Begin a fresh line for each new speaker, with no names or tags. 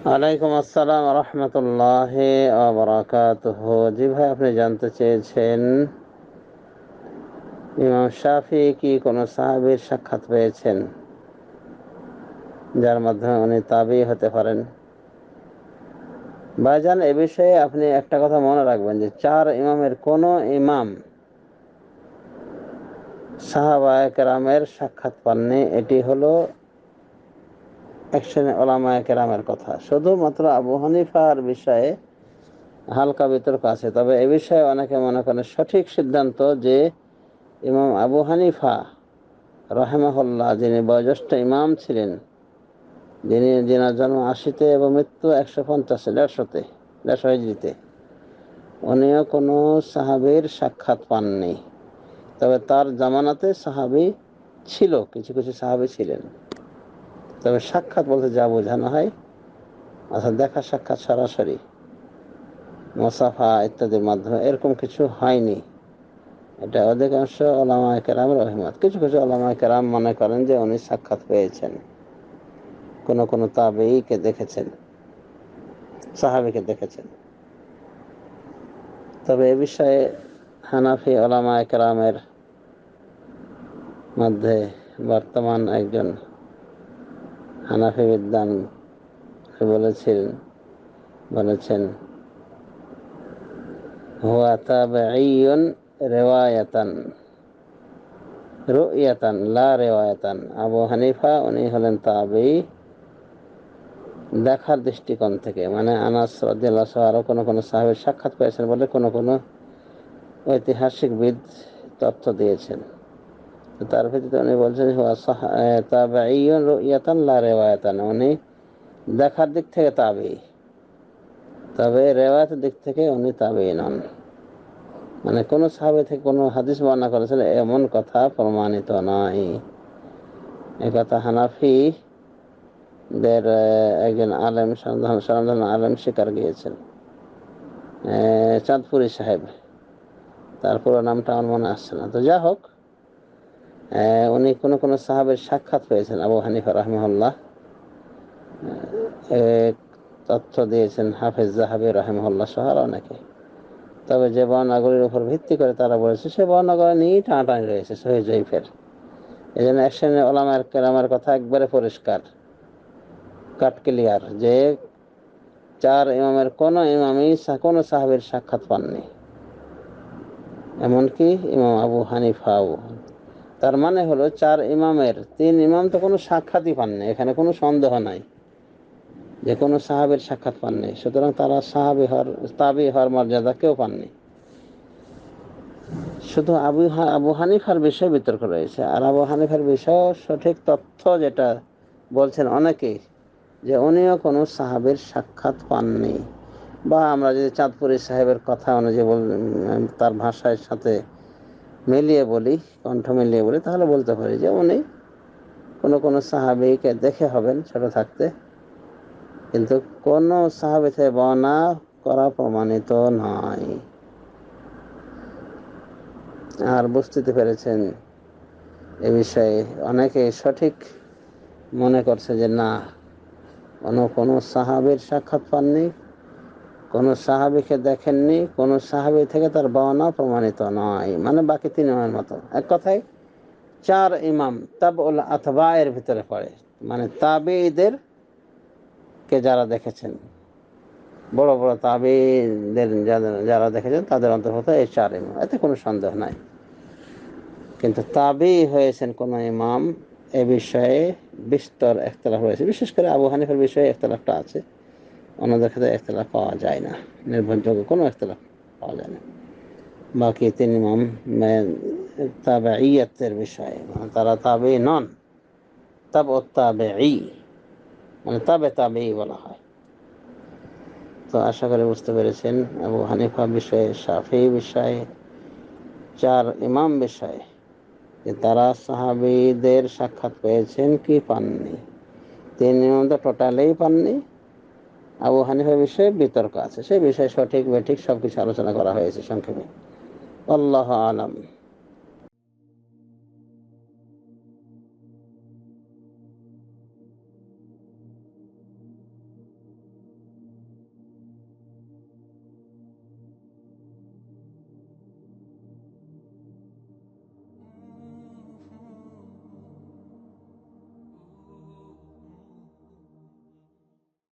ওয়ালাইকুম আসসালাম রহমতুল্লাহি ওয়া বারাকাতুহু। জি ভাই, আপনি জানতে চেয়েছেন ইমাম শাফি কি কোনো সাহাবীর সাক্ষাৎ পেয়েছেন যার মাধ্যমে উনি তাবি হতে পারেন? ভাইজান, এ বিষয়ে আপনি একটা কথা মনে রাখবেন যে চার ইমামের কোনো ইমাম সাহাবায়ে কেরামের সাক্ষাৎ পাননি। এটি হলো এক শ্রেণীর উলামায়ে কেরামের কথা। শুধুমাত্র আবু হানিফার বিষয়ে হালকা বিতর্ক আছে, তবে এ বিষয়ে অনেকে মনে করেন সঠিক সিদ্ধান্ত যে ইমাম আবু হানিফা রাহিমাহুল্লাহ, যিনি বয়োজ্যেষ্ঠ ইমাম ছিলেন, যিনার জন্ম ৮০-তে এবং মৃত্যু ১৫০ হিজরিতে, উনিও কোনো সাহাবীর সাক্ষাৎ পাননি। তবে তার জামানাতে সাহাবী ছিল, কিছু কিছু সাহাবী ছিলেন। তবে সাক্ষাৎ বলতে যা বোঝানো হয়, অর্থাৎ দেখা সাক্ষাৎ সরাসরি মুসাফা ইত্যাদির মাধ্যমে, এরকম কিছু হয়নি। এটা অধিকাংশ উলামায়ে কেরামের অভিমত। কিছু কিছু উলামায়ে কেরাম মনে করেন যে উনি সাক্ষাৎ পেয়েছেন, কোন কোন তাবেঈকে দেখেছেন, সাহাবীকে দেখেছেন। তবে এ বিষয়ে হানাফি উলামায়ে কেরামের মধ্যে বর্তমান একজন হানাফি বিদ্বান বলেছেন হুয়া তাবেঈয়ুন রিওয়ায়াতান রু'য়াতান লা রিওয়ায়াতান। আবু হানিফা উনি হলেন তাবেঈ দেখার দৃষ্টিকোণ থেকে, মানে আনাস রাদিয়াল্লাহু আনহু আরো কোন কোন সাহাবীর সাক্ষাৎ পেয়েছেন বলে কোন কোন ঐতিহাসিকবিদ তথ্য দিয়েছেন। তার ভিত্তিতে উনি বলছেন তাবেঈয়ুন রু'য়াতান লা রিওয়ায়াতান, উনি দেখার দিক থেকে তাবেঈ, তবে রিওয়ায়াতের দিক থেকে উনি তাবেঈ নন। মানে কোন সাহাবী থেকে কোন হাদিস বর্ণনা করেছেন এমন কথা প্রমাণিত নয়। এই কথা হানাফিদের একজন আলেম, স্বনামধন্য আলেম স্বীকার গিয়েছেন, চাঁদপুরি সাহেব। তার পুরো নামটা আমার মনে আসছে না। তো যা হোক, উনি কোন কোন সাহাবের সাক্ষাৎ পেয়েছেন আবু হানিফা রাহিমাহুল্লাহ, তথ্য দিয়েছেন হাফেজ যাহাবী রাহিমাহুল্লাহ সহ অনেকে। তবে যে বর্ণনাগুলির উপর ভিত্তি করে তারা বলেছে সে বর্ণনাগুলো নিয়েই টানাটানি রয়েছে সহিহ জয়ীফের। এই জন্য এক শ্রেণীর উলামায়ে কেরামের কথা একবারে পরিষ্কার, কাট ক্লিয়ার, যে চার ইমামের কোন ইমামই কোন সাহাবীর সাক্ষাৎ পাননি, এমনকি ইমাম আবু হানিফাও। তার মানে হলো চার ইমামের তিন ইমাম তো কোনো সাক্ষাৎই পাননি, এখানে কোনো সন্দেহ নাই যে কোনো সাহাবীর সাক্ষাৎ পাননি। সুতরাং তারা তাবী হওয়ার মর্যাদা কেউ পাননি। শুধু আবু হানিফার বিষয়ে বিতর্ক রয়েছে। আর আবু হানিফার বিষয়ে সঠিক তথ্য যেটা বলছেন অনেকেই, যে উনিও কোনো সাহাবীর সাক্ষাৎ পাননি। বা আমরা যদি চাঁদপুরি সাহেবের কথা অনুযায়ী তার ভাষার সাথে মিলিয়ে বলি, কণ্ঠ মিলিয়ে বলি, তাহলে বলতে পারি যে উনি কোনো সাহাবীকে দেখে হবেন ছোট থাকতে, কিন্তু কোন সাহাবী থেকে বর্ণনা করা প্রমাণিত নয়। আর বুঝতে পেরেছেন এ বিষয়ে অনেকে সঠিক মনে করছে যে না, কোনো সাহাবীর সাক্ষাৎ পাননি, কোনো সাহাবীকে দেখেননি, কোনো সাহাবী থেকে তার বর্ণনা প্রমাণিত নয়, মানে বাকি তিন ইমামের মতো। এক কথায় চার ইমাম তাবউল আতবায়ের ভিতরে পড়ে, মানে তাবেঈদের কে যারা দেখেছেন, বড় বড় তাবেঈদের যারা দেখেছেন তাদের অন্তর্ভুক্ত এই চার ইমাম, এতে কোনো সন্দেহ নাই। কিন্তু তাবেঈ হয়েছেন কোন ইমাম, এ বিষয়ে বিস্তর ইখতিলাফ রয়েছে। বিশেষ করে আবু হানিফার বিষয়ে ইখতিলাফটা আছে, অন্যদের ক্ষেত্রে ইখতিলাফ পাওয়া যায় না, নির্ভরযোগ্য কোনো ইখতিলাফ পাওয়া যায় না। বাকি তিন ইমাম তাবেঈয়াতের বিষয়ে, মানে তারা তাবেঈ নন, তাবউত তাবেঈ, মানে তাবেঈ বলা হয়। তো আশা করি বুঝতে পেরেছেন আবু হানিফা বিষয়ে, শাফিঈ বিষয়ে, চার ইমাম বিষয়ে যে তারা সাহাবীদের সাক্ষাৎ পেয়েছেন কি পাননি। তিন ইমাম তো টোটালেই পাননি। আবু হানিফা বিষয়ে বিতর্ক আছে, সেই বিষয়ে সঠিক বেঠিক সবকিছু আলোচনা করা হয়েছে সংক্ষেপে। আল্লাহু আলাম।